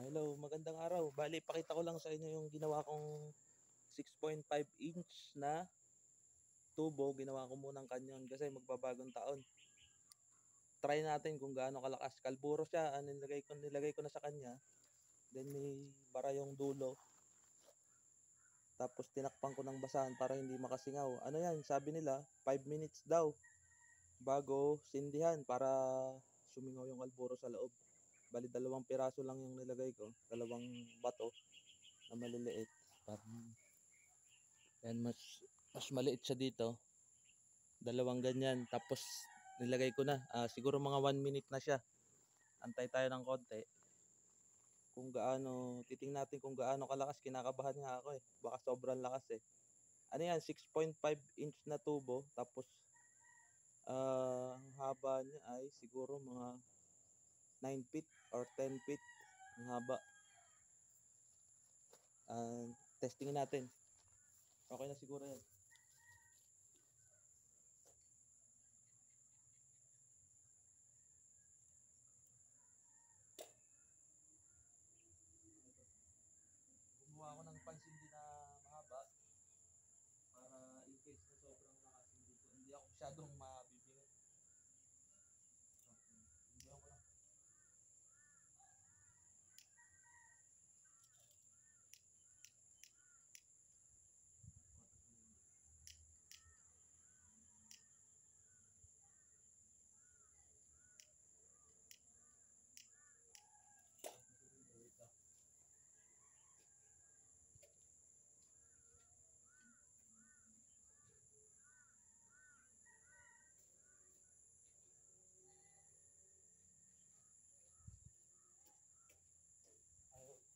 Hello, magandang araw. Bali, pakita ko lang sa inyo yung ginawa kong 6.5 inch na tubo. Ginawa ko munang kanyon kasi magbabagong taon. Try natin kung gaano kalakas. Kalburo siya, nilagay ko na sa kanya. Then may bara yung dulo. Tapos tinakpan ko ng basahan para hindi makasingaw. Ano yan, sabi nila, 5 minutes daw bago sindihan para sumingaw yung kalburo sa loob. Bali, 2 piraso lang yung nilagay ko. 2 bato na maliliit. Yan, mas maliit siya dito. 2 ganyan. Tapos nilagay ko na. Siguro mga 1 minute na siya. Antay tayo ng konti. Kung gaano, titingnan natin kung gaano kalakas. Kinakabahan nga ako eh. Baka sobrang lakas eh. Ano yan, 6.5 inch na tubo. Tapos ang haba niya ay siguro mga 9 feet or 10 feet ang haba. Testingin natin. Okay na siguro yan. Gumawa ako ng pansindi na mahaba para in case na sobrang lakas hindi ako masyadong mabibingit. Hindi ako lang.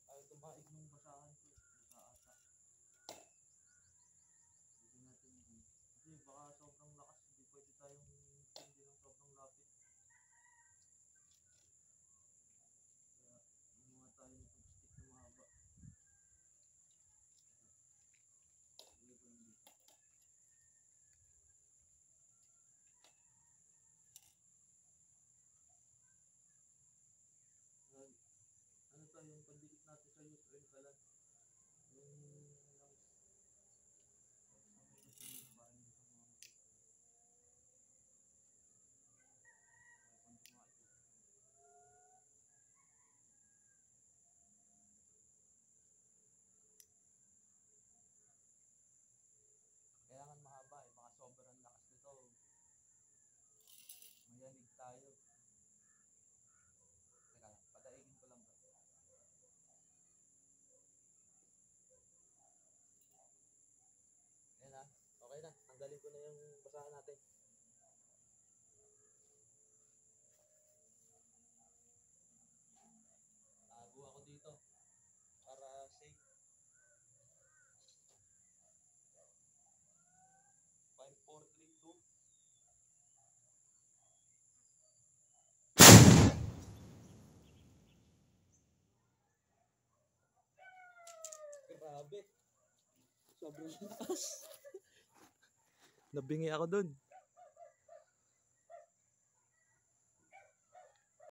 Ayaw tumaig nung basahan ko. Basa ata. Hindi natin yun. Kasi baka sobrang lakas. Hindi pwede tayong hindi ng sobrang lapit. Kaya gumawa tayo nitong stick na mahaba. Ilagay ko lang dito. Ano tayo yung pandikit natin sa use oil kalan. Yung kailangan mahaba eh. Baka sobrang lakas nito. Mayanig tayo. Teka lang, padaigin ko lang ba? Ayan na. Okay na. Tanggalin ko na yung basahan natin. Tago ako dito para safe. 5, 4, 3, 2. Grabe. Sobrang lakas. Nabingi ako dun.